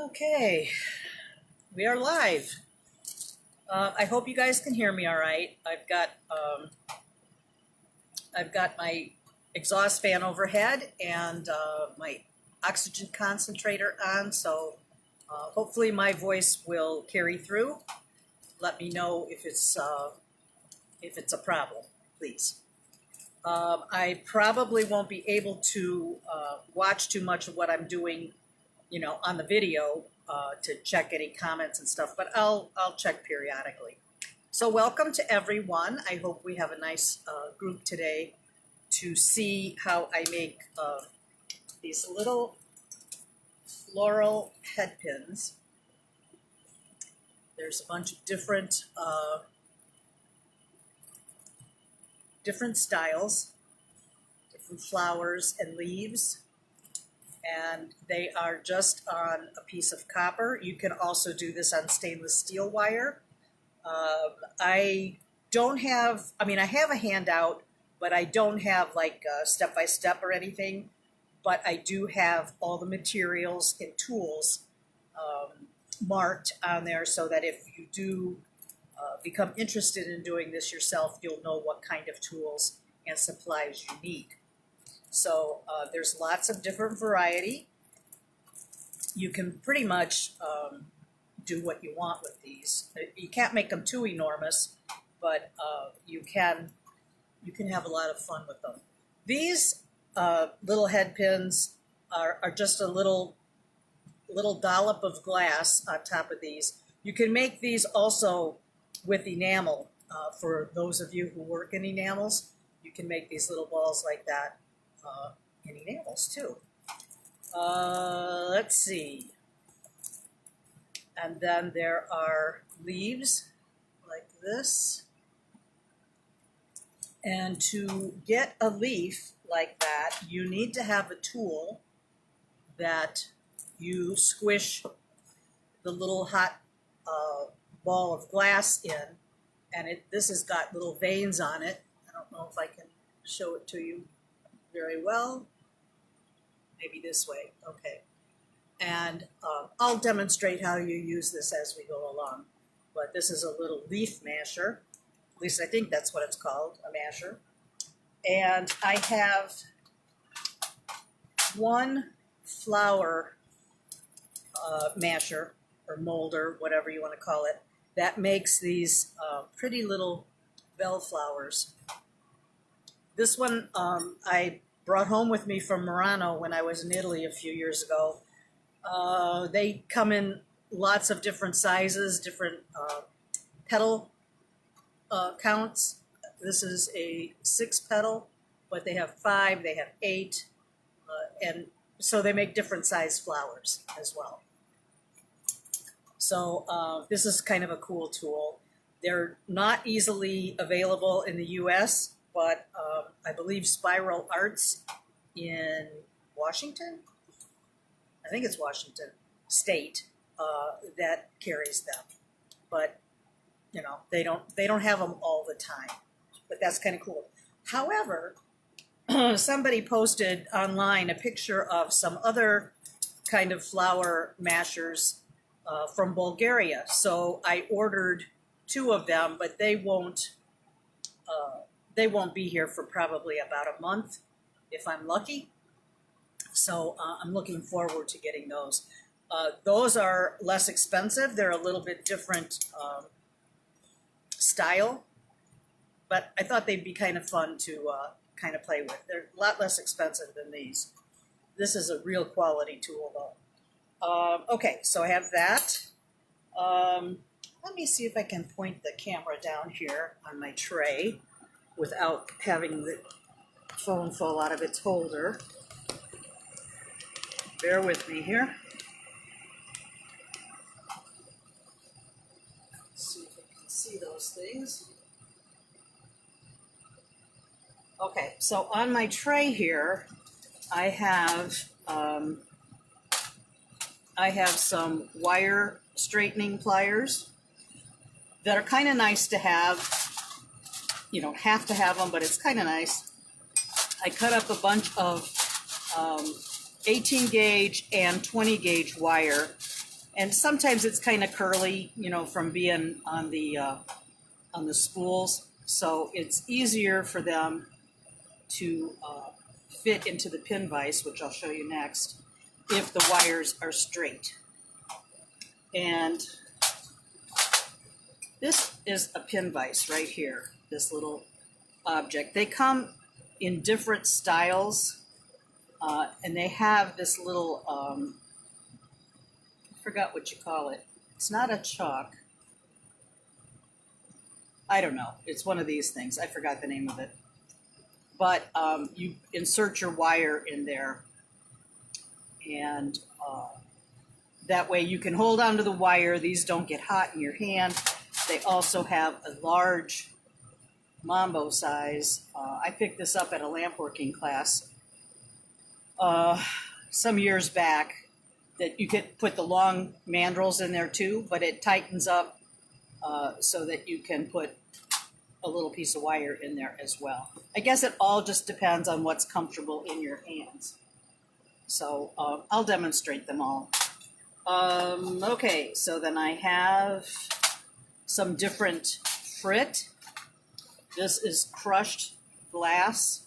Okay, we are live. I hope you guys can hear me all right. I've got my exhaust fan overhead and my oxygen concentrator on, so hopefully my voice will carry through. Let me know if it's a problem, please. I probably won't be able to watch too much of what I'm doing, on the video to check any comments and stuff, but I'll check periodically. So welcome to everyone. I hope we have a nice group today to see how I make these little floral head pins. There's a bunch of different styles, different flowers and leaves, and they are just on a piece of copper. You can also do this on stainless steel wire. I have a handout, but I don't have like step-by-step or anything, but I do have all the materials and tools marked on there so that if you do become interested in doing this yourself, you'll know what kind of tools and supplies you need. So there's lots of different variety. You can pretty much do what you want with these. You can't make them too enormous, but you can have a lot of fun with them. These little head pins are just a little dollop of glass on top of these. You can make these also with enamel. For those of you who work in enamels, you can make these little balls like that in enamels too. Let's see. And then there are leaves like this. And to get a leaf like that, you need to have a tool that you squish the little hot ball of glass in, and this has got little veins on it. I don't know if I can show it to you very well. Maybe this way, okay. And I'll demonstrate how you use this as we go along. But this is a little leaf masher. At least I think that's what it's called, a masher. And I have one flower masher or molder, whatever you want to call it, that makes these pretty little bellflowers. This one I brought home with me from Murano when I was in Italy a few years ago. They come in lots of different sizes, different petal counts. This is a 6 petal, but they have 5, they have 8, and so they make different size flowers as well. So this is kind of a cool tool. They're not easily available in the US, but I believe Spiral Arts in Washington, I think it's Washington State, that carries them. But they don't have them all the time. But that's kind of cool. However, somebody posted online a picture of some other kind of flower mashers from Bulgaria. So I ordered 2 of them, but they won't be here for probably about a month if I'm lucky. So I'm looking forward to getting those. Those are less expensive. They're a little bit different style, but I thought they'd be kind of fun to kind of play with. They're a lot less expensive than these. This is a real quality tool though. Okay, so I have that. Let me see if I can point the camera down here on my tray without having the phone fall out of its holder. Bear with me here. Let's see if I can see those things. Okay, so on my tray here, I have some wire straightening pliers that are kind of nice to have. You don't have to have them, but it's kind of nice. I cut up a bunch of 18 gauge and 20 gauge wire And sometimes it's kind of curly, you know, from being on the spools. So it's easier for them to fit into the pin vise, which I'll show you next, if the wires are straight. And this is a pin vise right here, this little object. They come in different styles, and they have this little, I forgot what you call it. It's not a chalk. I don't know. It's one of these things. I forgot the name of it. But you insert your wire in there, and that way you can hold onto the wire. These don't get hot in your hand. They also have a large mambo size. I picked this up at a lamp working class some years back, that you could put the long mandrels in there too, but it tightens up so that you can put a little piece of wire in there as well. I guess it all just depends on what's comfortable in your hands. So I'll demonstrate them all. Okay, so then I have some different frit. This is crushed glass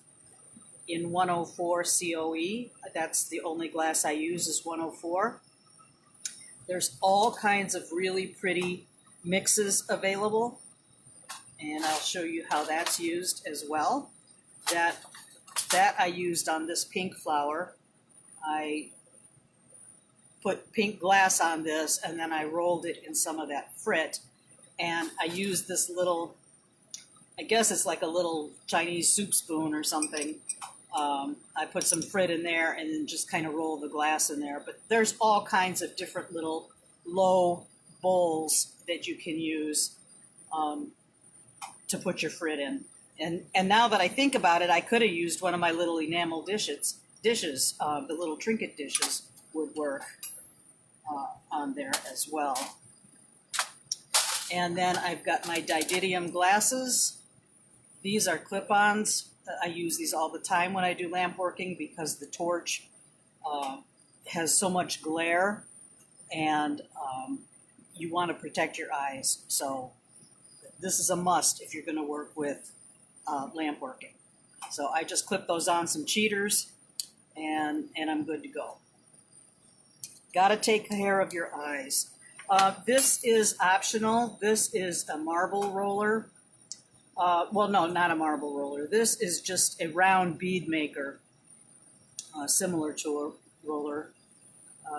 in 104 COE. That's the only glass I use is 104. There's all kinds of really pretty mixes available, and I'll show you how that's used as well. That I used on this pink flower. I put pink glass on this, and then I rolled it in some of that frit, and I used this little, I guess it's like a little Chinese soup spoon or something. I put some frit in there and then just kind of roll the glass in there. But there's all kinds of different little low bowls that you can use to put your frit in. And now that I think about it, I could have used one of my little enamel dishes. The little trinket dishes would work on there as well. And then I've got my didymium glasses. These are clip-ons. I use these all the time when I do lamp working because the torch has so much glare, and you want to protect your eyes. So this is a must if you're going to work with lamp working. So I just clip those on some cheaters, and I'm good to go. Got to take care of your eyes. This is optional. This is a marble roller. Well, no, not a marble roller. This is just a round bead maker, similar to a roller,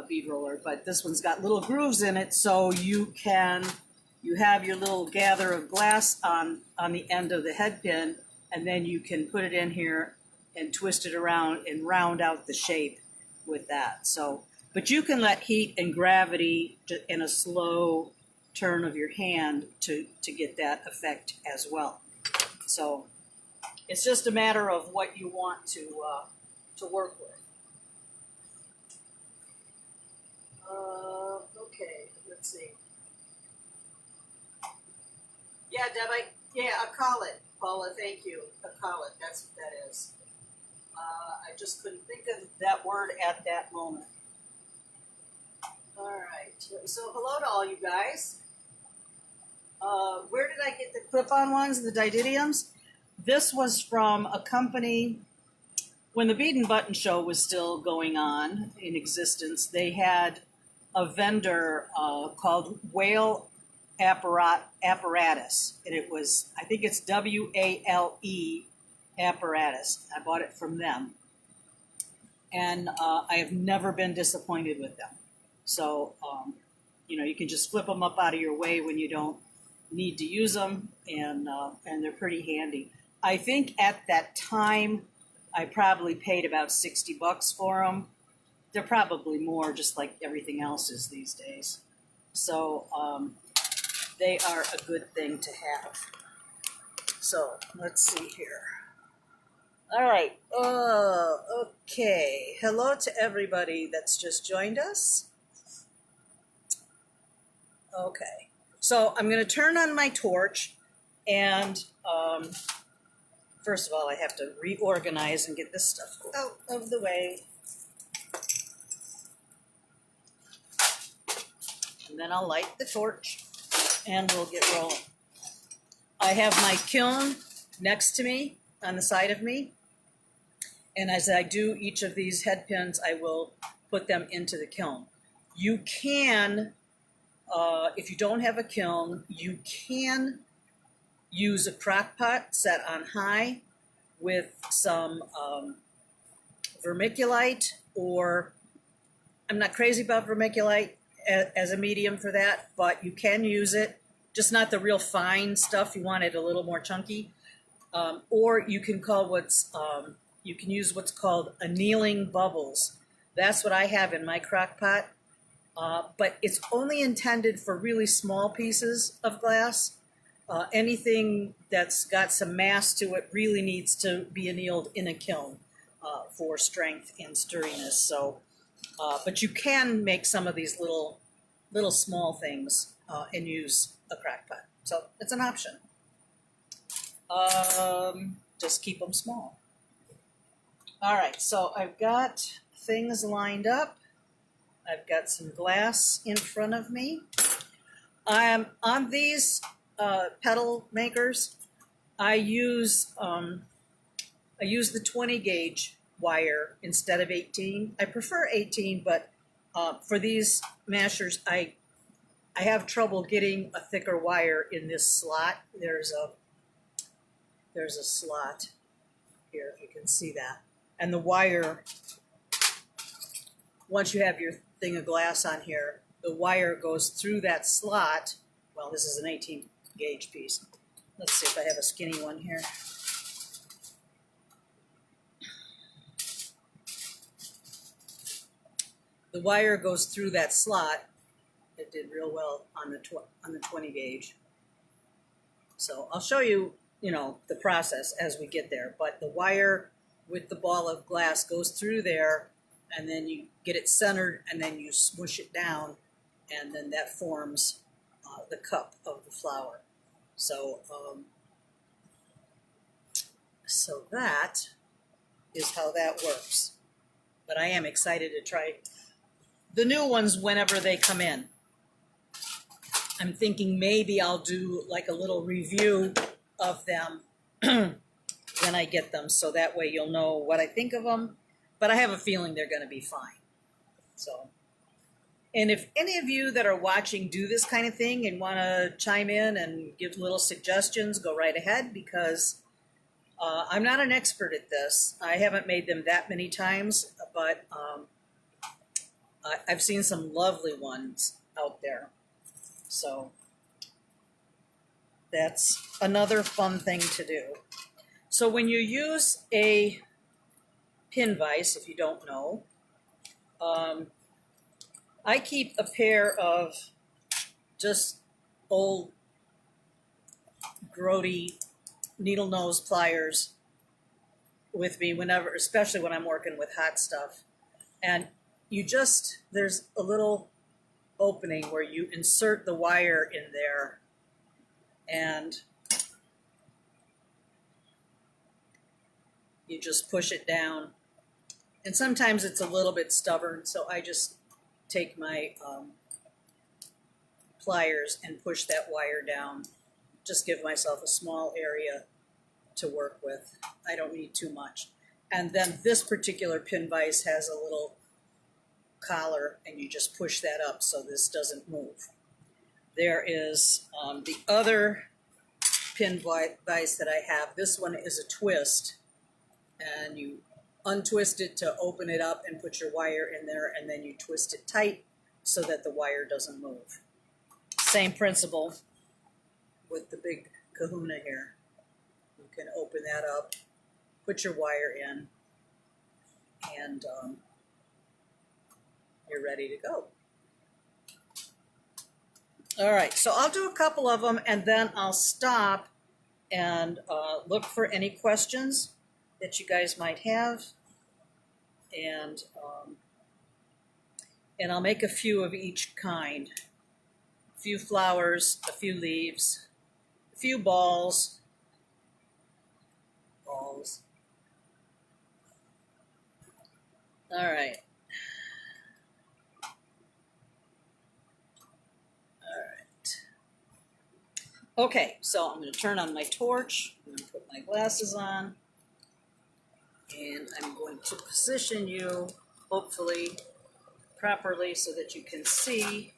bead roller, but this one's got little grooves in it, so you have your little gather of glass on the end of the head pin, and then you can put it in here and twist it around and round out the shape with that. So, but you can let heat and gravity in a slow turn of your hand to get that effect as well. So it's just a matter of what you want to work with. Okay, let's see. Yeah, Deb, a collet. Paula, thank you. A collet, that's what that is. I just couldn't think of that word at that moment. All right, so hello to all you guys. Where did I get the clip-on ones, the didymiums? This was from a company, when the Bead and Button Show was still going on in existence, they had a vendor called Whale Apparatus. And it was, I think it's WALE Apparatus. I bought it from them. And I have never been disappointed with them. So, you know, you can just flip them up out of your way when you don't need to use them, and they're pretty handy. I think at that time I probably paid about $60 for them. They're probably more, just like everything else is these days. So they are a good thing to have. So let's see here. All right. Okay. Hello to everybody that's just joined us. Okay. So I'm going to turn on my torch, and first of all, I have to reorganize and get this stuff out of the way. And then I'll light the torch and we'll get rolling. I have my kiln next to me on the side of me. And as I do each of these head pins, I will put them into the kiln. You can, if you don't have a kiln, you can use a crock pot set on high with some vermiculite, or I'm not crazy about vermiculite as a medium for that, but you can use it, just not the real fine stuff. You want it a little more chunky. Or you can you can use what's called annealing bubbles. That's what I have in my crock pot, but it's only intended for really small pieces of glass. Anything that's got some mass to it really needs to be annealed in a kiln for strength and sturdiness. So, but you can make some of these little small things and use a crock pot. So it's an option. Just keep them small. All right, so I've got things lined up. I've got some glass in front of me. On these pedal makers, I use the 20 gauge wire instead of 18. I prefer 18, but for these mashers, I have trouble getting a thicker wire in this slot. There's a slot here, if you can see that. And the wire, once you have your thing of glass on here, the wire goes through that slot. Well, this is an 18 gauge piece. Let's see if I have a skinny one here. The wire goes through that slot. It did real well on the 20 gauge. So I'll show you, the process as we get there. But the wire with the ball of glass goes through there, and then you get it centered, and then you smush it down, and then that forms the cup of the flower. So, so that is how that works. But I am excited to try the new ones whenever they come in. I'm thinking maybe I'll do like a little review of them when I get them, so that way you'll know what I think of them. But I have a feeling they're going to be fine. So, and if any of you that are watching do this kind of thing and want to chime in and give little suggestions, go right ahead, because I'm not an expert at this. I haven't made them that many times, but I've seen some lovely ones out there. So that's another fun thing to do. So when you use a pin vise, if you don't know, I keep a pair of just old grody needle nose pliers with me whenever, especially when I'm working with hot stuff. And there's a little opening where you insert the wire in there, and you just push it down. And sometimes it's a little bit stubborn, so I just take my pliers and push that wire down. Just give myself a small area to work with. I don't need too much. And then this particular pin vise has a little collar, and you just push that up so this doesn't move. There is the other pin vise that I have. This one is a twist, and you untwist it to open it up and put your wire in there, and then you twist it tight so that the wire doesn't move. Same principle with the big kahuna here. You can open that up, put your wire in, and you're ready to go. All right, so I'll do a couple of them, and then I'll stop and look for any questions that you guys might have, and I'll make a few of each kind. A few flowers, a few leaves, a few balls. All right. Okay, so I'm going to turn on my torch. I'm going to put my glasses on. And I'm going to position you, hopefully, properly so that you can see.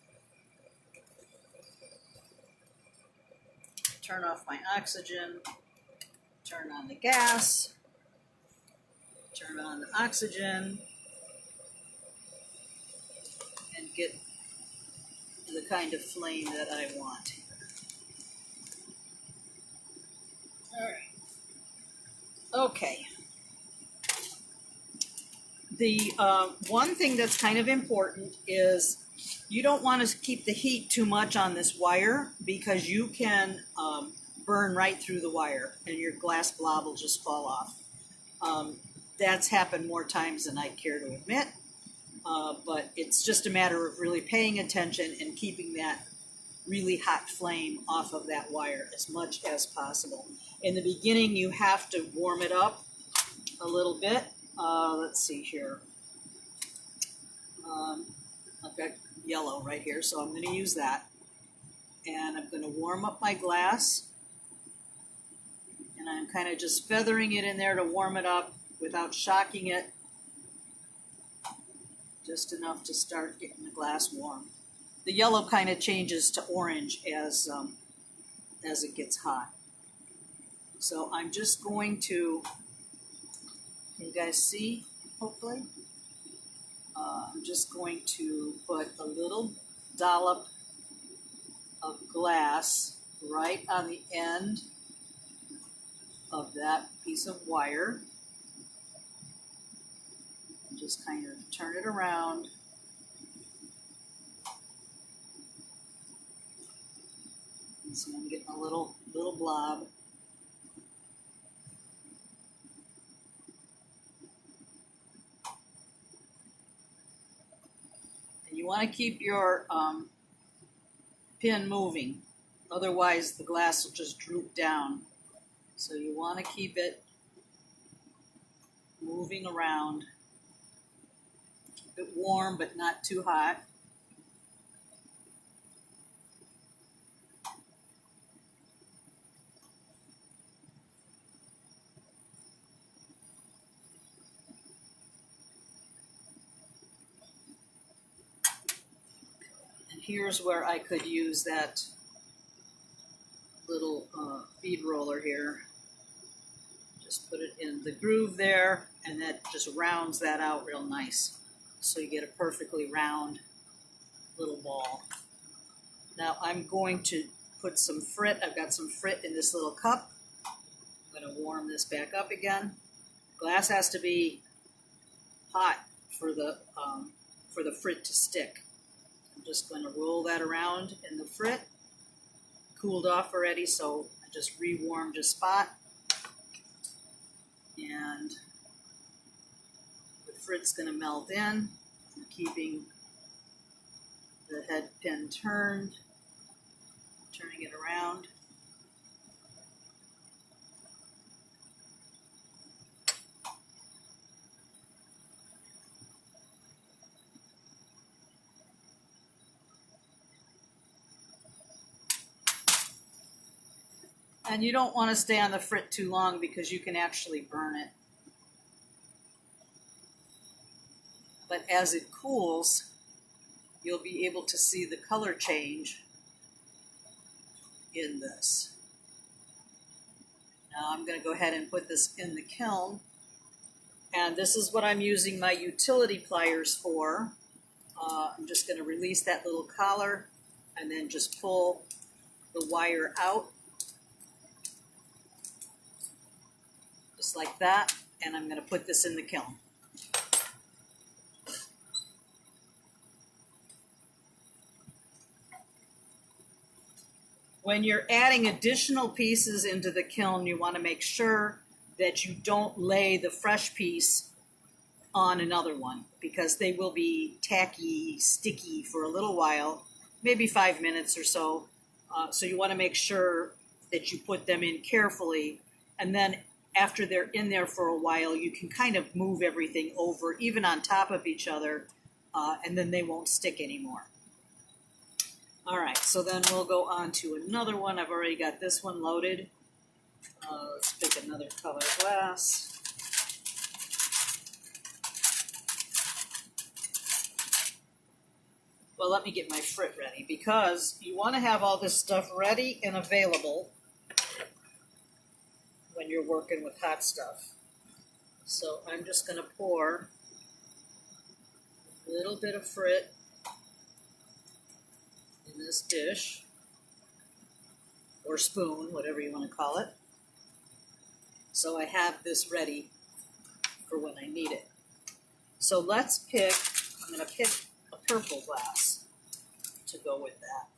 Turn off my oxygen. Turn on the gas. Turn on the oxygen. And get the kind of flame that I want. All right. Okay. The one thing that's kind of important is you don't want to keep the heat too much on this wire because you can burn right through the wire and your glass blob will just fall off. That's happened more times than I care to admit, but it's just a matter of really paying attention and keeping that really hot flame off of that wire as much as possible. In the beginning, you have to warm it up a little bit. Let's see here. I've got yellow right here, so I'm going to use that. And I'm going to warm up my glass. And I'm kind of just feathering it in there to warm it up without shocking it. Just enough to start getting the glass warm. The yellow kind of changes to orange as it gets hot. So I'm just going to, can you guys see, hopefully? I'm just going to put a little dollop of glass right on the end of that piece of wire. And just kind of turn it around. And see, I'm getting a little blob. You want to keep your pin moving, otherwise the glass will just droop down. So you want to keep it moving around. Keep it warm but not too hot. Here's where I could use that little bead roller here. Just put it in the groove there, and that just rounds that out real nice. So you get a perfectly round little ball. Now I'm going to put some frit. I've got some frit in this little cup. I'm going to warm this back up again. Glass has to be hot for the frit to stick. I'm just going to roll that around in the frit. Cooled off already, so I just re-warmed a spot. And the frit's going to melt in. I'm keeping the head pin turned, turning it around. And you don't want to stay on the frit too long because you can actually burn it. But as it cools, you'll be able to see the color change in this. Now I'm going to go ahead and put this in the kiln. And this is what I'm using my utility pliers for. I'm just going to release that little collar and then just pull the wire out. Just like that, and I'm going to put this in the kiln. When you're adding additional pieces into the kiln, you want to make sure that you don't lay the fresh piece on another one because they will be tacky, sticky for a little while, maybe 5 minutes or so. So you want to make sure that you put them in carefully, and then after they're in there for a while, you can kind of move everything over, even on top of each other, and then they won't stick anymore. All right, so then we'll go on to another one. I've already got this one loaded. Let's pick another color glass. Well, let me get my frit ready, because you want to have all this stuff ready and available when you're working with hot stuff. So I'm just going to pour a little bit of frit in this dish, or spoon, whatever you want to call it. So I have this ready for when I need it. So let's pick, I'm going to pick a purple glass to go with that.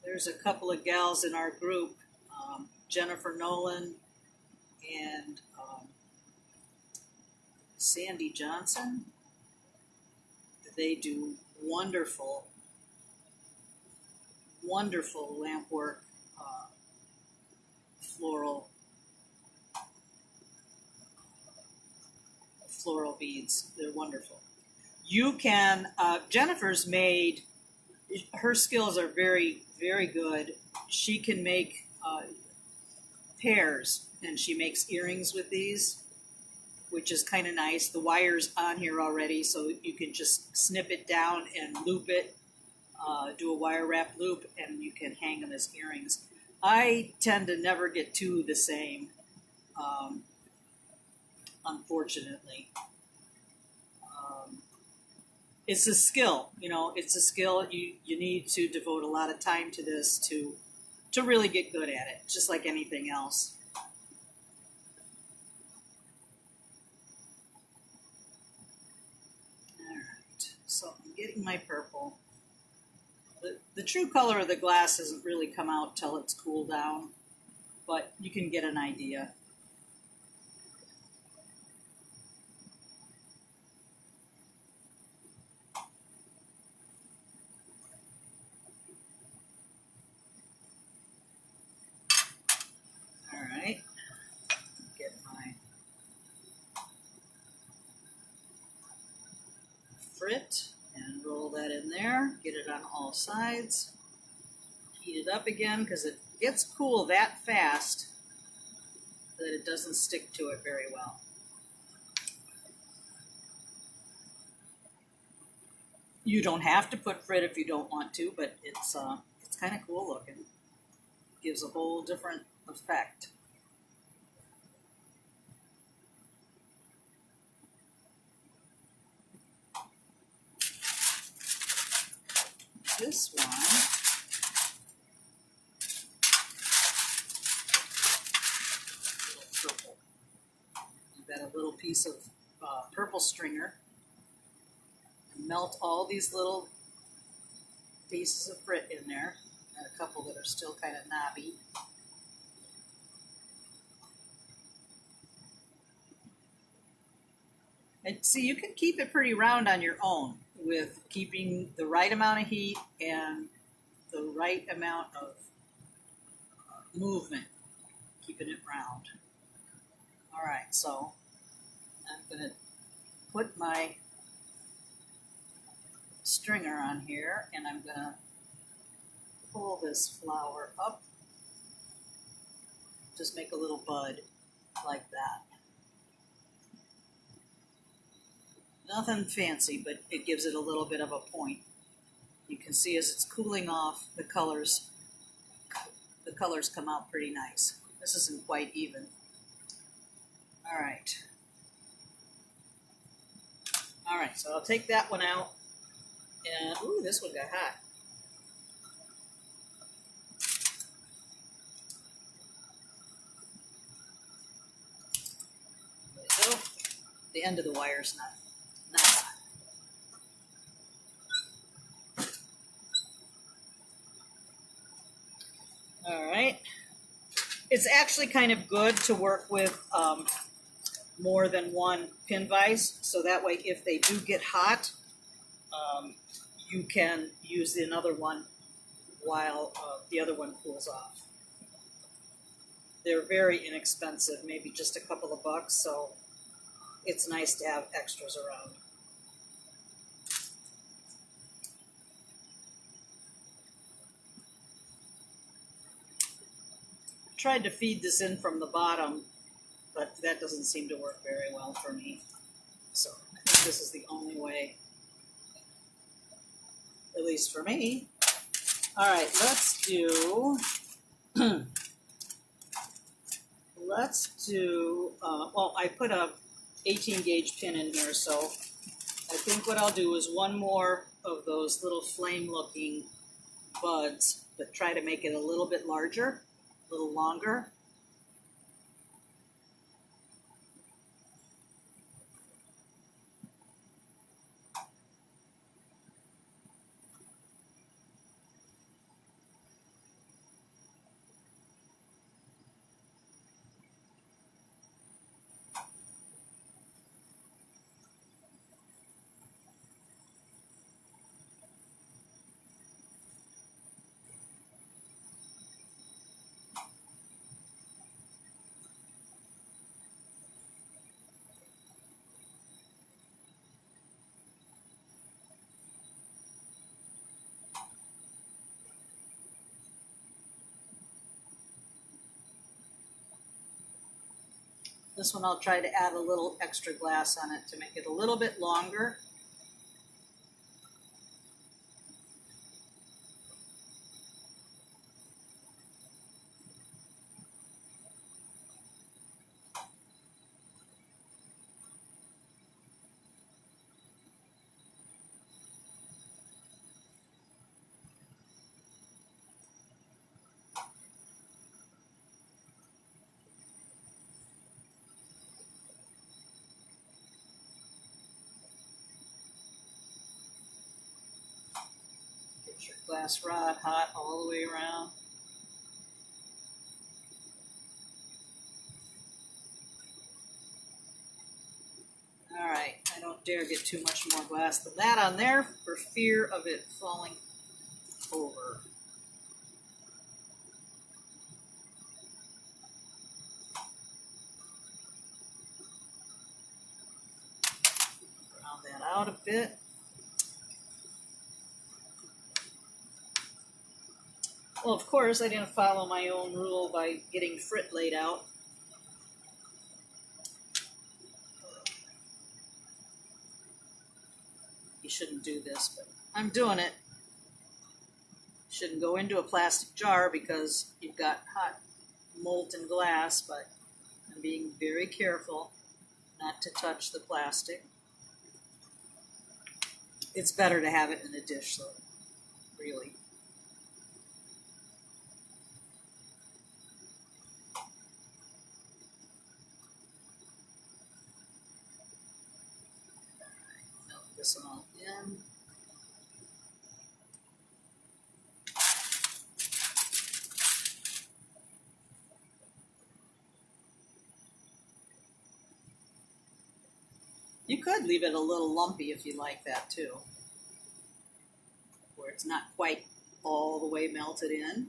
There's a couple of gals in our group, Jennifer Nolan and Sandy Johnson. They do wonderful, wonderful lamp work, floral beads. They're wonderful. You can, Jennifer's made, her skills are very, very good. She can make pears, and she makes earrings with these, which is kind of nice. The wire's on here already, so you can just snip it down and loop it, do a wire wrap loop, and you can hang them as earrings. I tend to never get two the same, unfortunately. It's a skill, you know, it's a skill. You need to devote a lot of time to this to really get good at it, just like anything else. All right, so I'm getting my purple. The true color of the glass doesn't really come out till it's cooled down, but you can get an idea. Get my frit and roll that in there. Get it on all sides. Heat it up again, because it gets cool that fast that it doesn't stick to it very well. You don't have to put frit if you don't want to, but it's kind of cool looking. Gives a whole different effect. This one, purple. I've got a little piece of purple stringer. Melt all these little pieces of frit in there. Got a couple that are still kind of knobby. And see, you can keep it pretty round on your own with keeping the right amount of heat and the right amount of movement, keeping it round. All right, so I'm going to put my stringer on here, and I'm going to pull this flower up. Just make a little bud like that. Nothing fancy, but it gives it a little bit of a point. You can see as it's cooling off, the colors come out pretty nice. This isn't quite even. All right. All right, so I'll take that one out. And, ooh, this one got hot. There we go. The end of the wire's not hot. It's actually kind of good to work with more than one pin vise, so that way if they do get hot, you can use another one while the other one cools off. They're very inexpensive, maybe just a couple of bucks, so it's nice to have extras around. I tried to feed this in from the bottom, but that doesn't seem to work very well for me. So I think this is the only way, at least for me. All right, let's do, well, I put a 18 gauge pin in here, so I think what I'll do is one more of those little flame looking buds, but try to make it a little bit larger, a little longer. This one I'll try to add a little extra glass on it to make it a little bit longer. Get your glass rod hot all the way around. All right, I don't dare get too much more glass than that on there for fear of it falling over. Round that out a bit. Well, of course, I didn't follow my own rule by getting frit laid out. You shouldn't do this, but I'm doing it. Shouldn't go into a plastic jar because you've got hot molten glass, but I'm being very careful not to touch the plastic. It's better to have it in a dish, though, really. Melt this all in. You could leave it a little lumpy if you like that too, where it's not quite all the way melted in.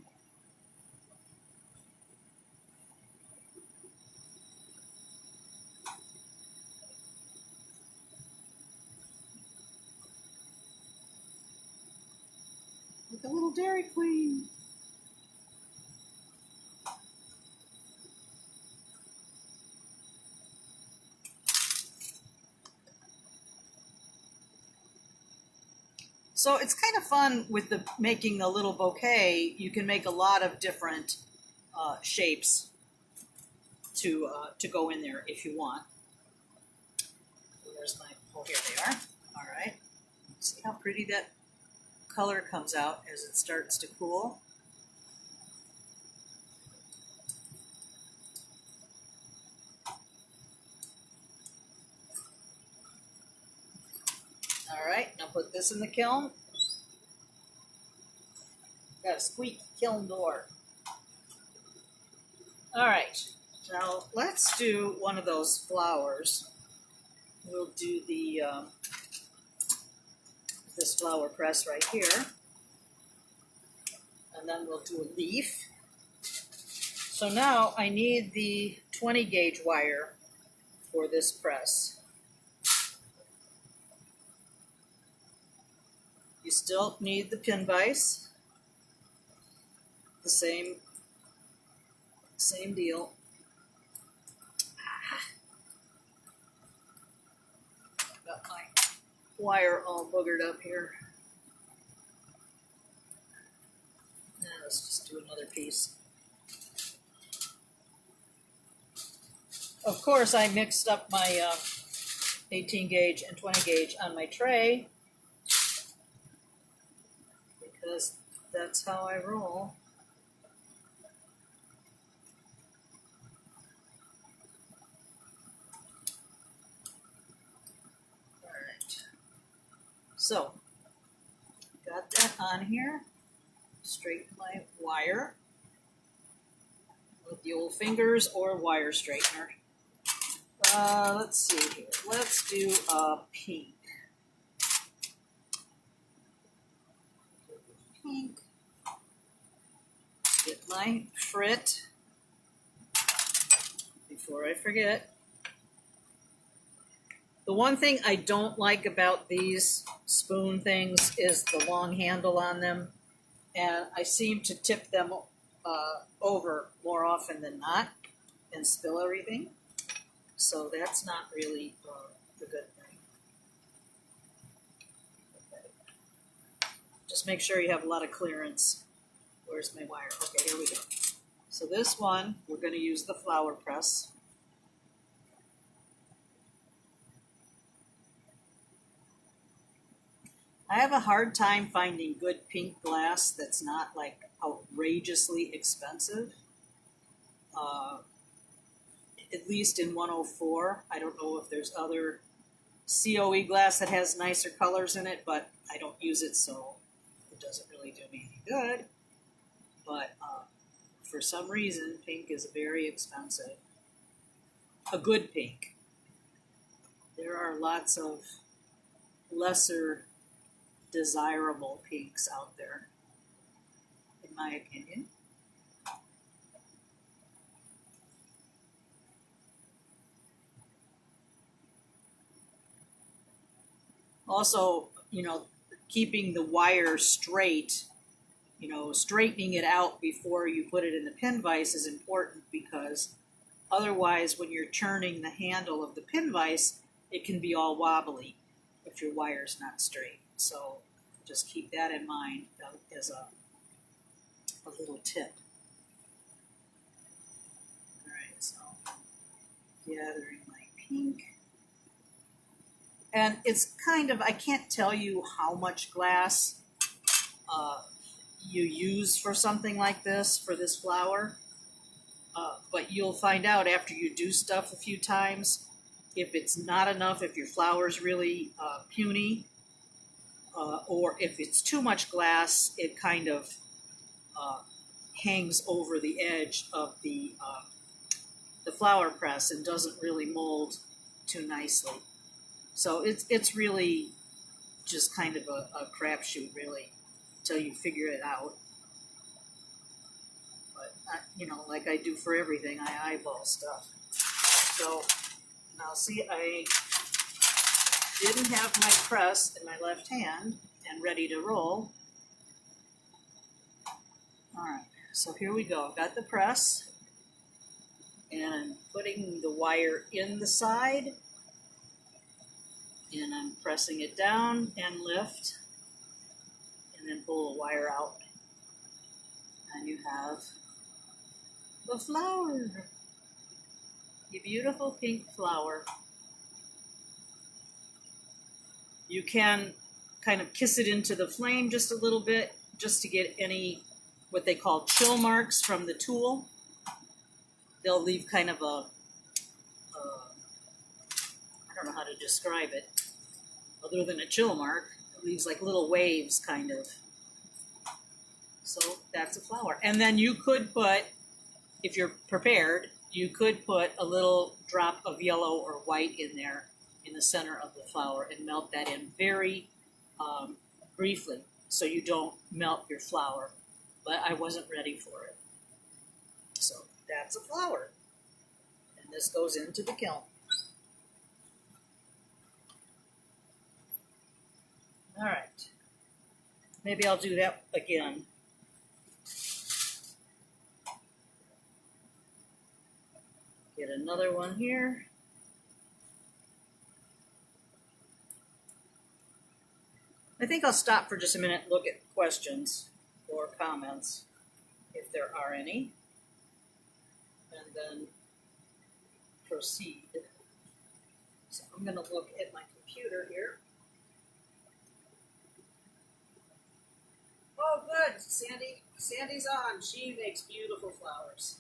Like a little Dairy Queen. So it's kind of fun with the making the little bouquet. You can make a lot of different shapes to go in there if you want. Where's my? Oh, here they are. All right. See how pretty that color comes out as it starts to cool. All right, now put this in the kiln. Got a squeaky kiln door. All right, now let's do one of those flowers. We'll do the this flower press right here, and then we'll do a leaf. So now I need the 20 gauge wire for this press. You still need the pin vise, the same deal. Got my wire all boogered up here. Now let's just do another piece. Of course, I mixed up my 18 gauge and 20 gauge on my tray because that's how I roll. All right. So, got that on here. Straighten my wire with the old fingers or wire straightener. Let's see here. Let's do a pink. Pink. Get my frit before I forget. The one thing I don't like about these spoon things is the long handle on them, and I seem to tip them over more often than not and spill everything. So that's not really the good thing. Okay. Just make sure you have a lot of clearance. Where's my wire? Okay, here we go. So this one, we're going to use the flower press. I have a hard time finding good pink glass that's not like outrageously expensive. At least in 104. I don't know if there's other COE glass that has nicer colors in it, but I don't use it, so it doesn't really do me any good. But for some reason, pink is very expensive. A good pink. There are lots of lesser desirable pinks out there, in my opinion. Also, keeping the wire straight, straightening it out before you put it in the pin vise is important, because otherwise when you're turning the handle of the pin vise, it can be all wobbly if your wire's not straight. So just keep that in mind as a little tip. All right, so gathering my pink. And it's kind of, I can't tell you how much glass you use for something like this, for this flower, but you'll find out after you do stuff a few times, if it's not enough, if your flower's really puny, or if it's too much glass, it kind of hangs over the edge of the flower press and doesn't really mold too nicely. So it's really just kind of a crapshoot, really, until you figure it out. But, like I do for everything, I eyeball stuff. So now see, I didn't have my press in my left hand and ready to roll. All right, so here we go. I've got the press, and I'm putting the wire in the side, and I'm pressing it down and lift, and then pull the wire out. And you have the flower, the beautiful pink flower. You can kind of kiss it into the flame just a little bit, just to get any, what they call chill marks from the tool. They'll leave kind of a, I don't know how to describe it, other than a chill mark. It leaves like little waves, kind of. So that's a flower. And then you could put if you're prepared, you could put a little drop of yellow or white in there in the center of the flower and melt that in very briefly so you don't melt your flower. But I wasn't ready for it. So that's a flower. And this goes into the kiln. All right. Maybe I'll do that again. Get another one here. I think I'll stop for just a minute and look at questions or comments, if there are any, and then proceed. So I'm going to look at my computer here. Oh, good, Sandy. Sandy's on. She makes beautiful flowers.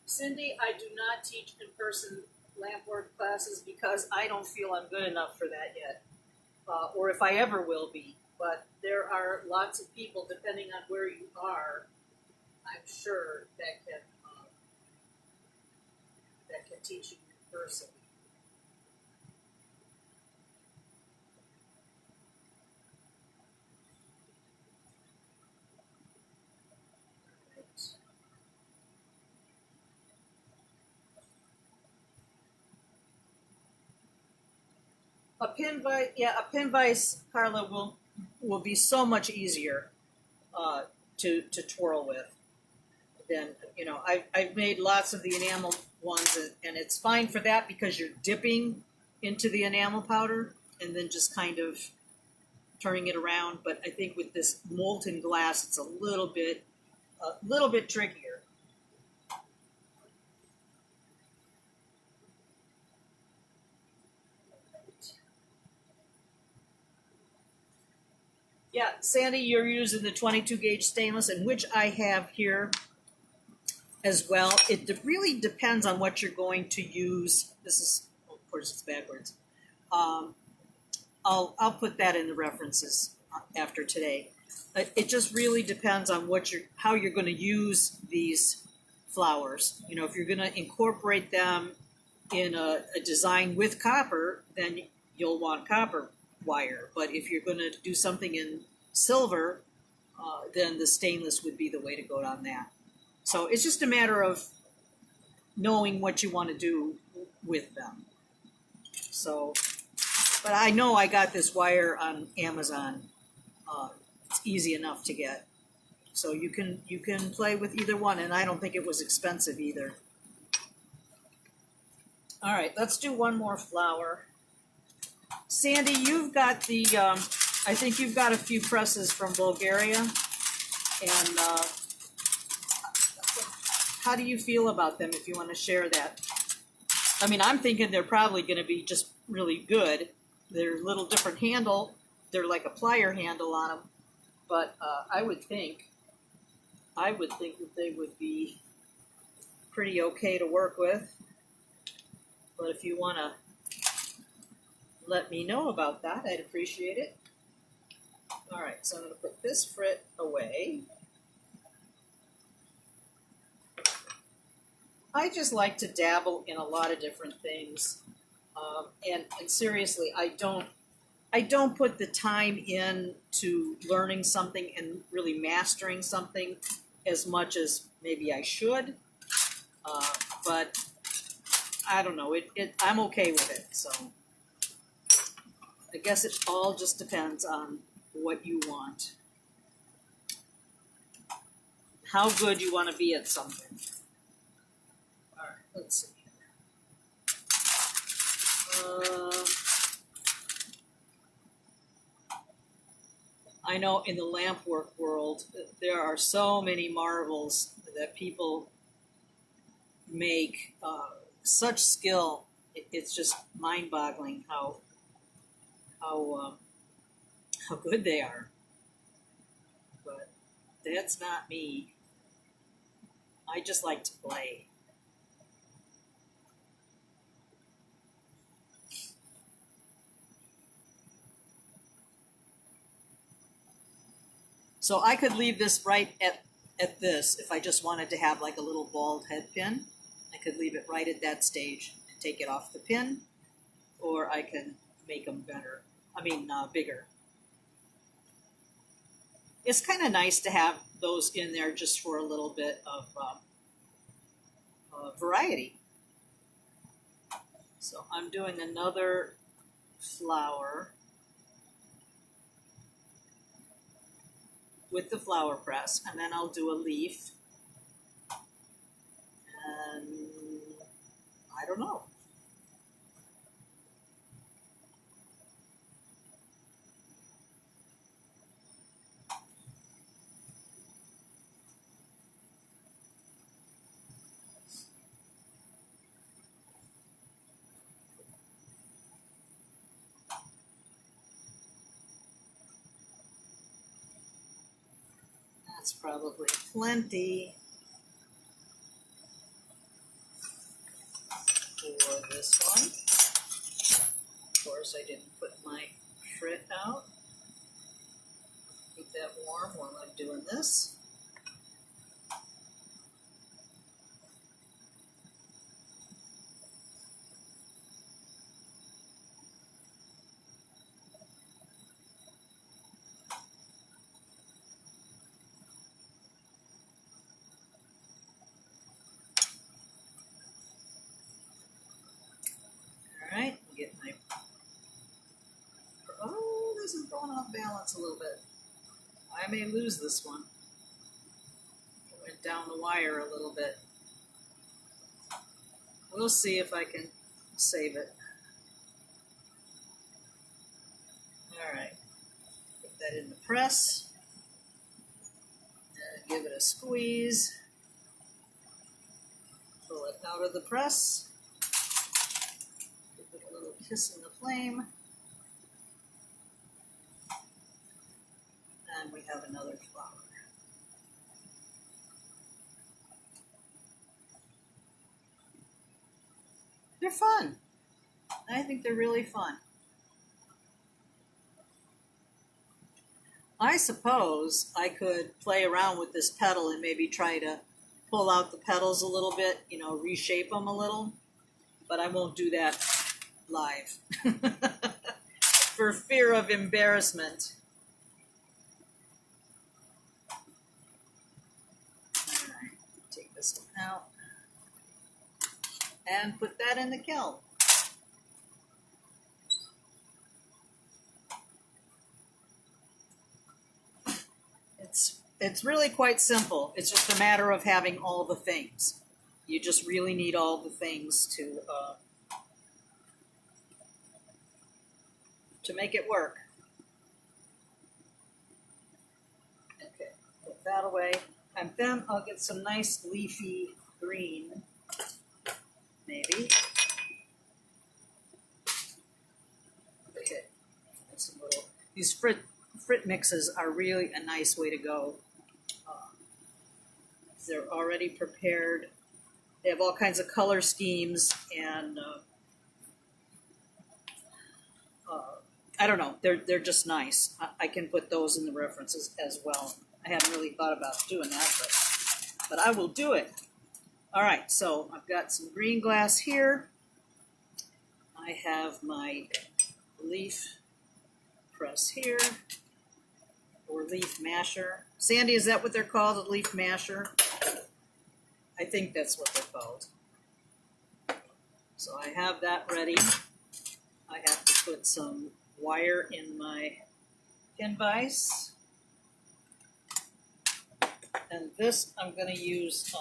Cindy, I do not teach in-person lamp work classes because I don't feel I'm good enough for that yet, or if I ever will be. But there are lots of people, depending on where you are, I'm sure that can teach you in person. A pin vise, yeah, a pin vise, Carla, will be so much easier to twirl with. Then I've made lots of the enamel ones, and it's fine for that because you're dipping into the enamel powder and then just kind of turning it around. But I think with this molten glass, it's a little bit trickier. Yeah, Sandy, you're using the 22 gauge stainless, and which I have here as well. It really depends on what you're going to use. This is, of course, it's backwards. I'll put that in the references after today. It just really depends on how you're going to use these flowers. If you're going to incorporate them in a design with copper, then you'll want copper wire. But if you're going to do something in silver, then the stainless would be the way to go on that. So it's just a matter of knowing what you want to do with them. So, but I know I got this wire on Amazon. It's easy enough to get. So you can play with either one, and I don't think it was expensive either. All right, let's do one more flower. Sandy, you've got the, I think you've got a few presses from Bulgaria, and how do you feel about them, if you want to share that? I mean, I'm thinking they're probably going to be just really good. They're a little different handle. They're like a plier handle on them, but I would think that they would be pretty okay to work with. But if you want to let me know about that, I'd appreciate it. All right, so I'm going to put this frit away. I just like to dabble in a lot of different things, and seriously, I don't put the time in to learning something and really mastering something as much as maybe I should. But I don't know. I'm okay with it. So I guess it all just depends on what you want, how good you want to be at something. All right, let's see. I know in the lamp work world, there are so many marvels that people make, such skill. It's just mind-boggling how good they are. But that's not me. I just like to play. So I could leave this right at this if I just wanted to have like a little bald head pin. I could leave it right at that stage and take it off the pin, or I can make them better. Bigger. It's kind of nice to have those in there just for a little bit of variety. So I'm doing another flower with the flower press, and then I'll do a leaf, and I don't know. That's probably plenty for this one. Of course, I didn't put my frit out. Keep that warm while I'm doing this. Alright, get my... Oh, this is going off balance a little bit. I may lose this one. I went down the wire a little bit. We'll see if I can save it. Alright, put that in the press. And give it a squeeze. Pull it out of the press. Give it a little kiss in the flame. And we have another flower. They're fun. I think they're really fun. I suppose I could play around with this petal and maybe try to pull out the petals a little bit, reshape them a little, but I won't do that live for fear of embarrassment. All right, take this one out and put that in the kiln. It's really quite simple. It's just a matter of having all the things. You just really need all the things to make it work. Okay, put that away. And then I'll get some nice leafy green, maybe. Okay, some little, these frit mixes are really a nice way to go. They're already prepared. They have all kinds of color schemes, and I don't know. They're just nice. I can put those in the references as well. I hadn't really thought about doing that, but I will do it. All right, so I've got some green glass here. I have my leaf press here, or leaf masher. Sandy, is that what they're called, a leaf masher? I think that's what they're called. So I have that ready. I have to put some wire in my pin vise. And this I'm going to use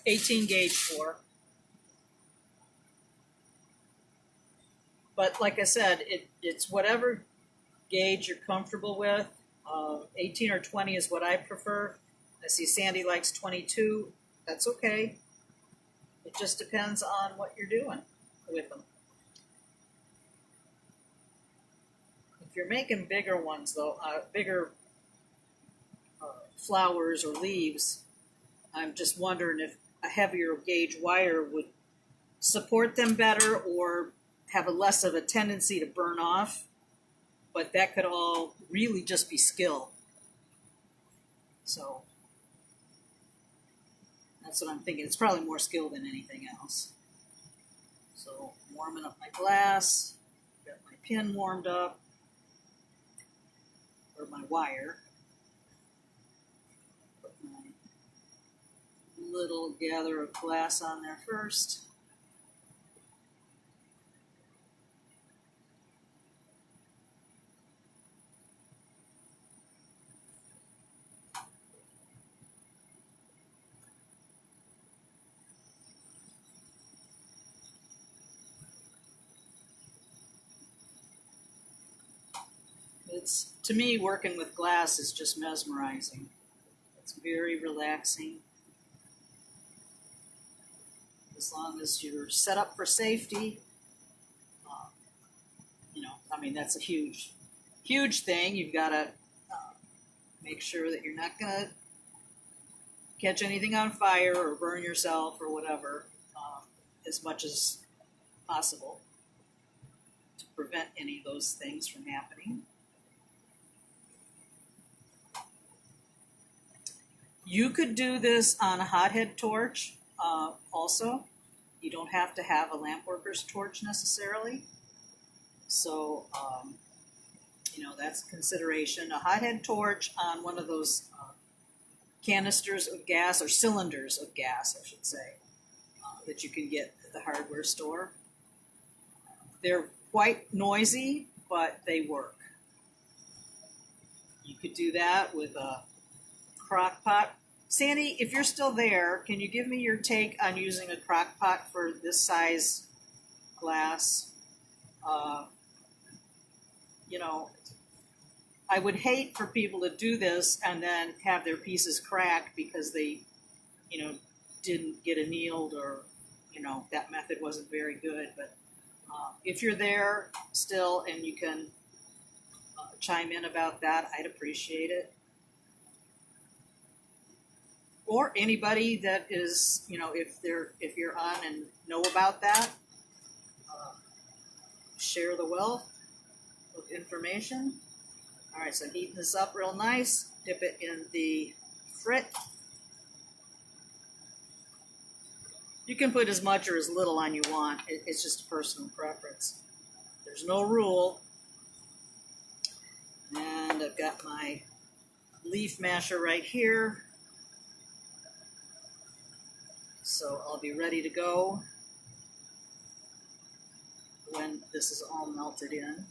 18 gauge for. But like I said, it's whatever gauge you're comfortable with. 18 or 20 is what I prefer. I see Sandy likes 22. That's okay. It just depends on what you're doing with them. If you're making bigger ones, though, bigger flowers or leaves, I'm just wondering if a heavier gauge wire would support them better or have a less of a tendency to burn off. But that could all really just be skill. So that's what I'm thinking. It's probably more skill than anything else. So warming up my glass, got my pin warmed up, or my wire. Put my little gather of glass on there first. It's, to me, working with glass is just mesmerizing. It's very relaxing. As long as you're set up for safety, I mean, that's a huge, huge thing. You've got to make sure that you're not going to catch anything on fire or burn yourself or whatever, as much as possible to prevent any of those things from happening. You could do this on a hothead torch also. You don't have to have a lampworker's torch necessarily. So, that's a consideration. A hothead torch on one of those canisters of gas, or cylinders of gas, I should say, that you can get at the hardware store. They're quite noisy, but they work. You could do that with a crock pot. Sandy, if you're still there, can you give me your take on using a crock pot for this size glass? I would hate for people to do this and then have their pieces crack because they, didn't get annealed, or, that method wasn't very good. But if you're there still and you can chime in about that, I'd appreciate it. Or anybody that is, if you're on and know about that, share the wealth of information. All right, so heating this up real nice. Dip it in the frit. You can put as much or as little on you want. It's just a personal preference. There's no rule. And I've got my leaf masher right here. So I'll be ready to go when this is all melted in.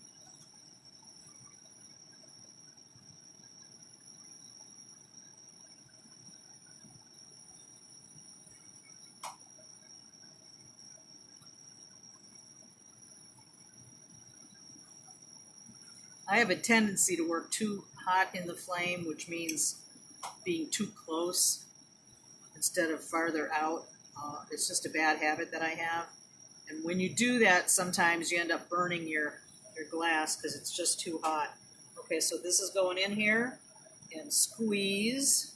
I have a tendency to work too hot in the flame, which means being too close instead of farther out. It's just a bad habit that I have. And when you do that, sometimes you end up burning your glass because it's just too hot. Okay, so this is going in here, and squeeze.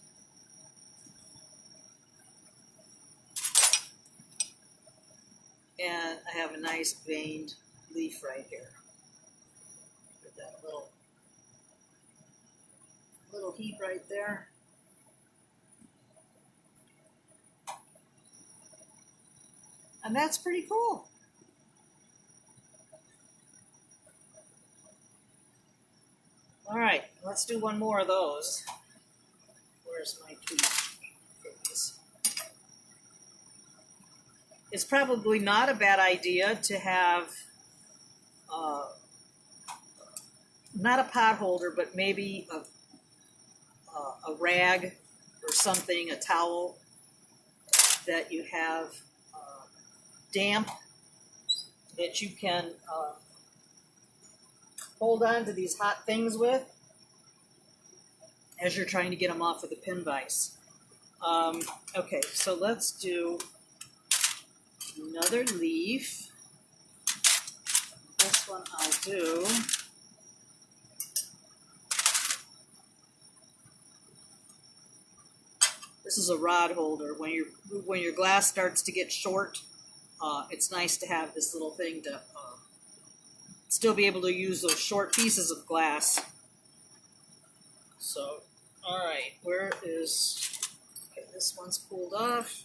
And I have a nice veined leaf right here. Get that little heat right there. And that's pretty cool. All right, let's do one more of those. Where's my tube? It's probably not a bad idea to have not a pot holder, but maybe a rag or something, a towel that you have damp, that you can hold on to these hot things with as you're trying to get them off of the pin vise. Okay, so let's do another leaf. This one I'll do. This is a rod holder. When your glass starts to get short, it's nice to have this little thing to still be able to use those short pieces of glass. So All right, where is, okay, this one's pulled off.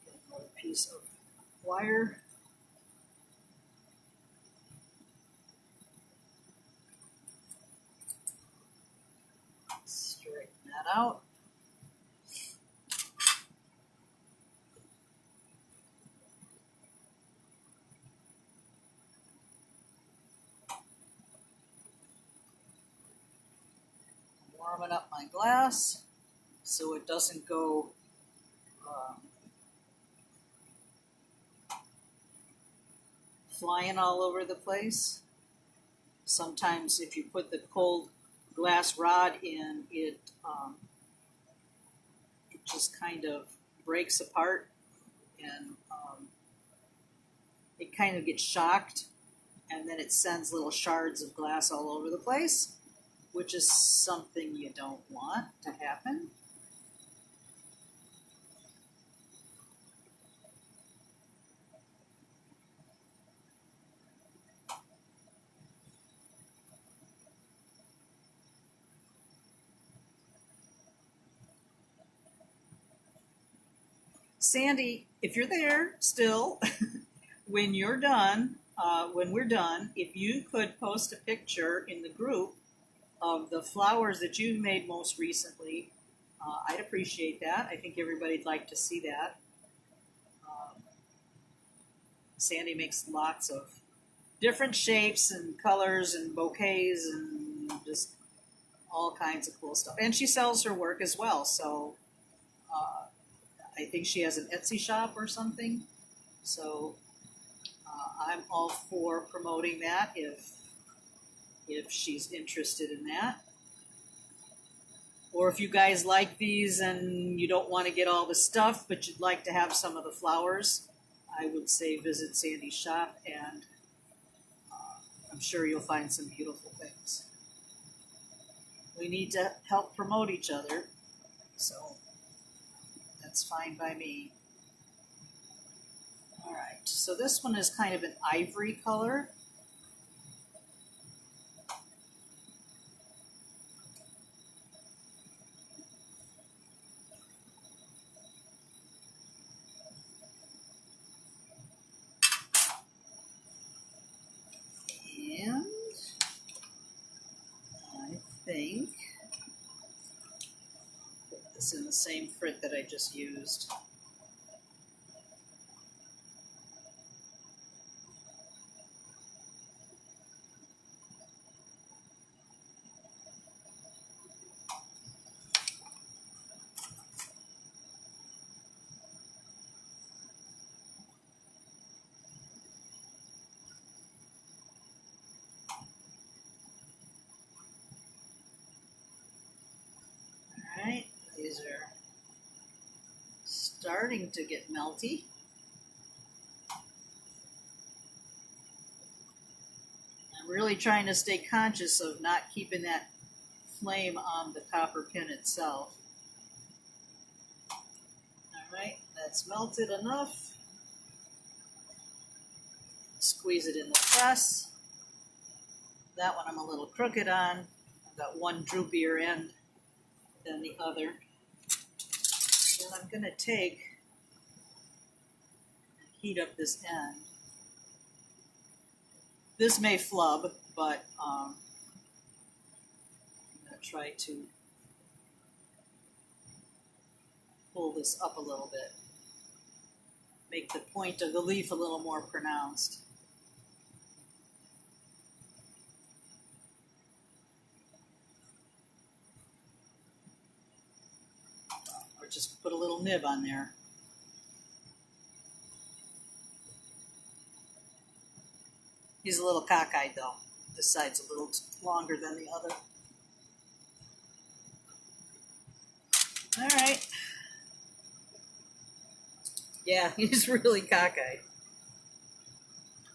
Get another piece of wire. Straighten that out. Warming up my glass so it doesn't go flying all over the place. Sometimes if you put the cold glass rod in, it just kind of breaks apart, and it kind of gets shocked, and then it sends little shards of glass all over the place, which is something you don't want to happen. Sandy, if you're there still, when you're done, when we're done, if you could post a picture in the group of the flowers that you made most recently, I'd appreciate that. I think everybody'd like to see that. Sandy makes lots of different shapes and colors and bouquets and just all kinds of cool stuff. And she sells her work as well, so I think she has an Etsy shop or something. So I'm all for promoting that if she's interested in that. Or if you guys like these and you don't want to get all the stuff, but you'd like to have some of the flowers, I would say visit Sandy's shop, and I'm sure you'll find some beautiful things. We need to help promote each other, so that's fine by me. All right, so this one is kind of an ivory color. And I think put this in the same frit that I just used. Alright, these are starting to get melty. I'm really trying to stay conscious of not keeping that flame on the copper pin itself. Alright, that's melted enough. Squeeze it in the press. That one I'm a little crooked on. I've got one droopier end than the other. Then I'm going to take and heat up this end. This may flub, but I'm going to try to pull this up a little bit. Make the point of the leaf a little more pronounced. Just put a little nib on there. He's a little cockeyed though. This side's a little longer than the other. All right. Yeah, he's really cockeyed.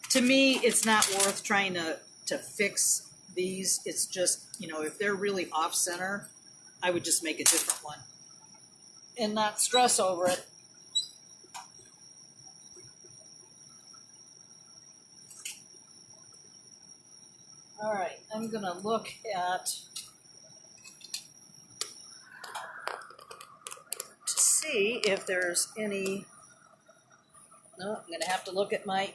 To me, it's not worth trying to fix these. It's just, you know, if they're really off center, I would just make a different one and not stress over it. All right, I'm gonna look at to see if there's any. No, I'm gonna have to look at my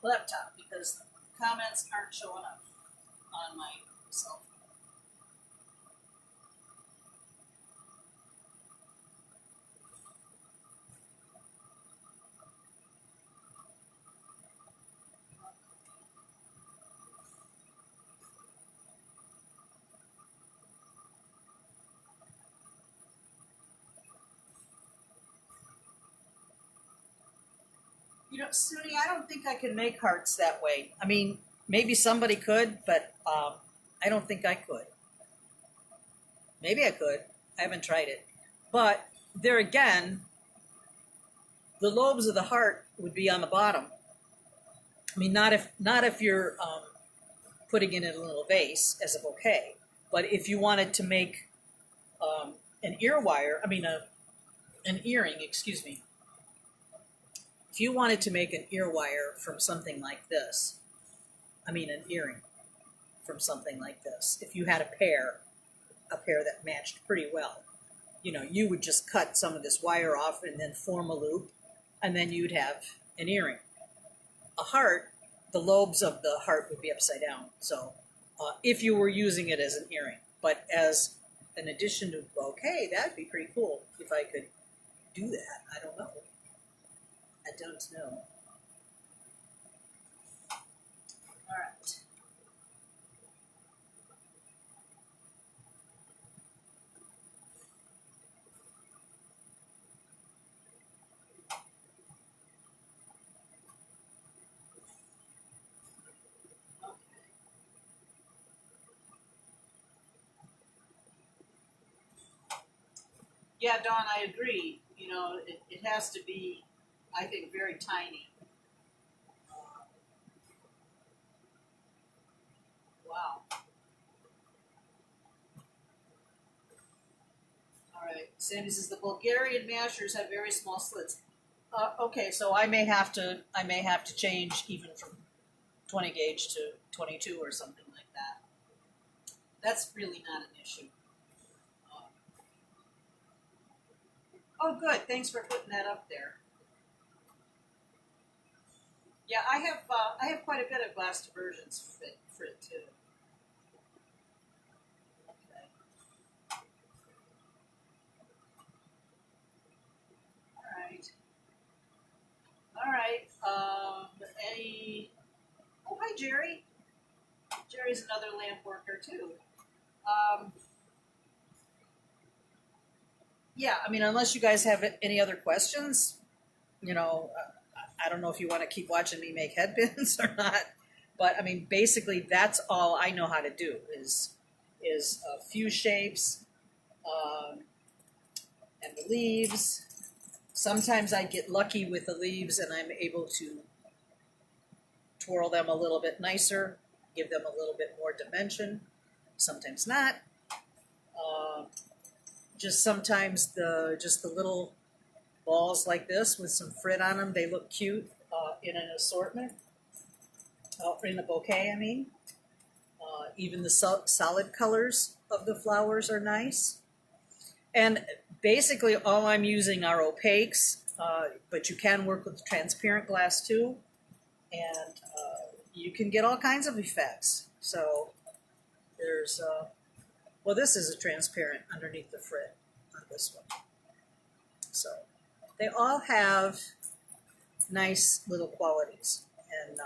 laptop because comments aren't showing up on my cell phone. You know, Suni, I don't think I can make hearts that way. I mean, maybe somebody could, but I don't think I could. Maybe I could. I haven't tried it. But there again, the lobes of the heart would be on the bottom. I mean, not if you're putting it in a little vase as a bouquet, but if you wanted to make an ear wire, an earring, excuse me. If you wanted to make an ear wire from something like this, an earring from something like this, if you had a pair that matched pretty well, you would just cut some of this wire off and then form a loop, and then you'd have an earring. A heart, the lobes of the heart would be upside down. So if you were using it as an earring, but as an addition to bouquet, that'd be pretty cool if I could do that. I don't know. All right. Yeah, Dawn, I agree. It has to be, I think, very tiny. Wow. All right. Sandy says the Bulgarian mashers have very small slits. Okay, so I may have to change even from 20 gauge to 22 or something like that. That's really not an issue. Oh, good. Thanks for putting that up there. Yeah, I have quite a bit of glass diversions for it too. Okay. All right. Any? Oh, hi, Jerry. Jerry's another lamp worker too. Yeah, unless you guys have any other questions, I don't know if you want to keep watching me make headpins or not, but basically that's all I know how to do is a few shapes and the leaves. Sometimes I get lucky with the leaves and I'm able to twirl them a little bit nicer, give them a little bit more dimension. Sometimes not. Just sometimes the little balls like this with some frit on them, they look cute in an assortment, in a bouquet, even the solid colors of the flowers are nice. And basically all I'm using are opaques, but you can work with transparent glass too, and you can get all kinds of effects. So there's, well, this is a transparent underneath the frit on this one. So they all have nice little qualities. And,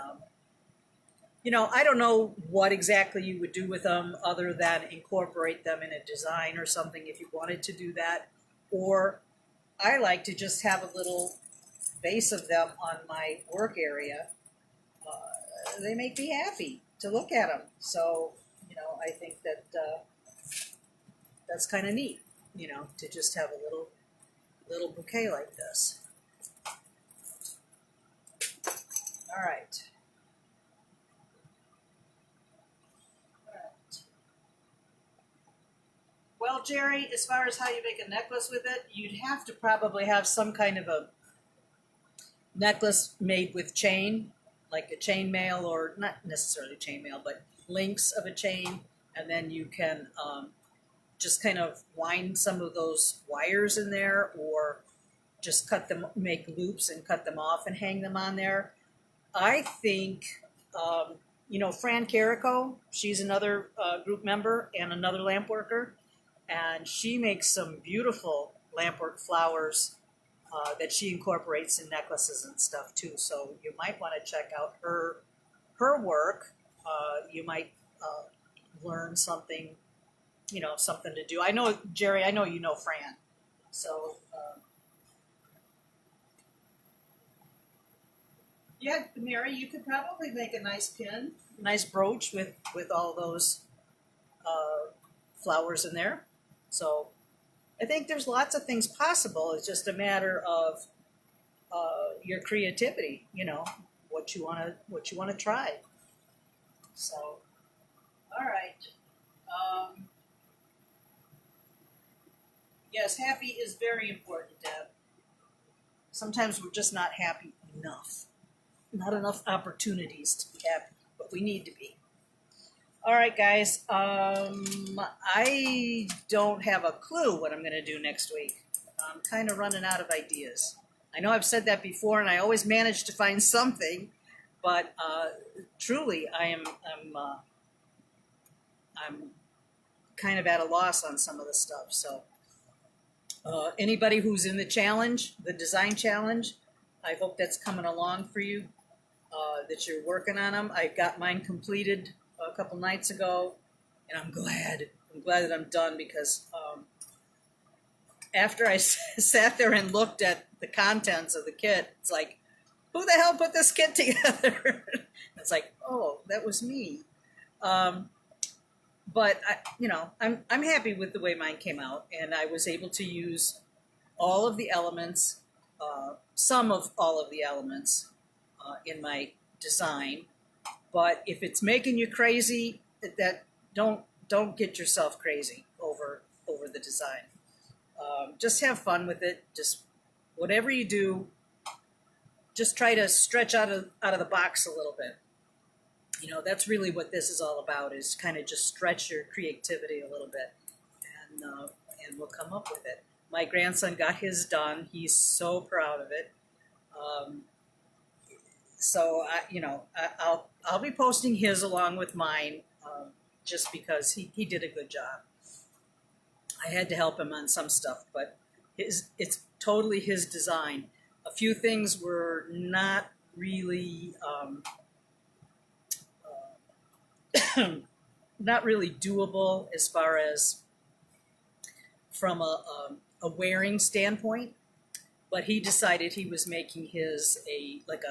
I don't know what exactly you would do with them other than incorporate them in a design or something if you wanted to do that. Or I like to just have a little base of them on my work area. They make me happy to look at them. So, I think that that's kind of neat, to just have a little bouquet like this. All right. Well, Jerry, as far as how you make a necklace with it, you'd have to probably have some kind of a necklace made with chain like a chainmail, or not necessarily chainmail, but links of a chain, and then you can just kind of wind some of those wires in there, or just cut them, make loops and cut them off and hang them on there. I think, you know, Fran Carrico, she's another group member and another lamp worker, and she makes some beautiful lampwork flowers that she incorporates in necklaces and stuff too. So you might want to check out her work. You might learn something, you know, something to do. I know, Jerry, I know you know Fran. So, yeah, Mary, you could probably make a nice pin, nice brooch with all those flowers in there. So I think there's lots of things possible. It's just a matter of your creativity, you know, what you want to try. So, all right. Yes, happy is very important, Deb. Sometimes we're just not happy enough. Not enough opportunities to be happy, but we need to be. All right, guys. I don't have a clue what I'm going to do next week. I'm kind of running out of ideas. I know I've said that before, and I always manage to find something, but truly, I'm kind of at a loss on some of the stuff. So, anybody who's in the challenge, the design challenge, I hope that's coming along for you. That you're working on them. I got mine completed a couple nights ago, and I'm glad that I'm done, because after I sat there and looked at the contents of the kit, it's like, who the hell put this kit together? It's like, oh, that was me. But you know, I'm happy with the way mine came out, and I was able to use all of the elements, some of all of the elements in my design. But if it's making you crazy, that don't get yourself crazy over the design. Just have fun with it. Just whatever you do, just try to stretch out of the box a little bit. You know, that's really what this is all about, is kind of just stretch your creativity a little bit, and we'll come up with it. My grandson got his done. He's so proud of it. So I'll be posting his along with mine, just because he did a good job. I had to help him on some stuff, but it's totally his design. A few things were not really not really doable as far as from a wearing standpoint, but he decided he was making his like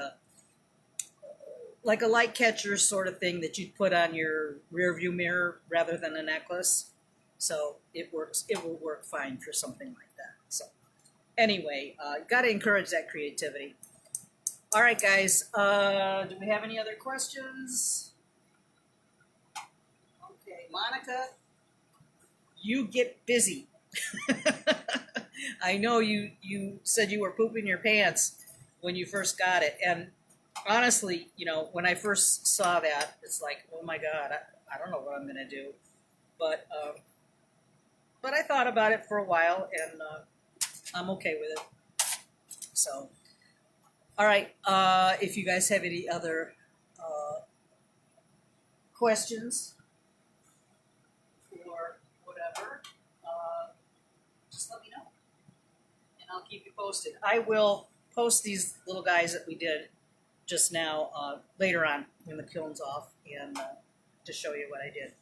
a light catcher sort of thing that you'd put on your rear view mirror rather than a necklace. So it works. It will work fine for something like that. So anyway, got to encourage that creativity. All right, guys. Do we have any other questions? Okay, Monica, you get busy. I know you said you were pooping your pants when you first got it, and honestly, you know, when I first saw that, it's like, oh my God, I don't know what I'm going to do. But I thought about it for a while, and I'm okay with it. So, all right. If you guys have any other questions or whatever, just let me know, and I'll keep you posted. I will post these little guys that we did just now later on when the kiln's off, and to show you what I did.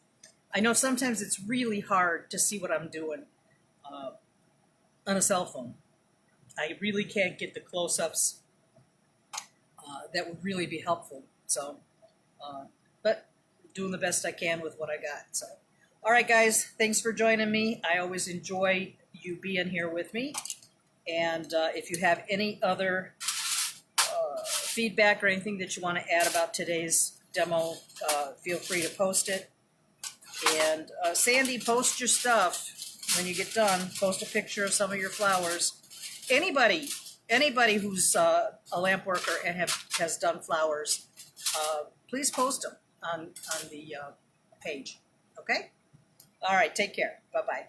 I know sometimes it's really hard to see what I'm doing on a cell phone. I really can't get the close-ups that would really be helpful. So, but doing the best I can with what I got. So, all right, guys, thanks for joining me. I always enjoy you being here with me. And if you have any other feedback or anything that you want to add about today's demo, feel free to post it. And Sandy, post your stuff when you get done. Post a picture of some of your flowers. Anybody who's a lamp worker and has done flowers, please post them on the page. Okay? All right, take care. Bye-bye.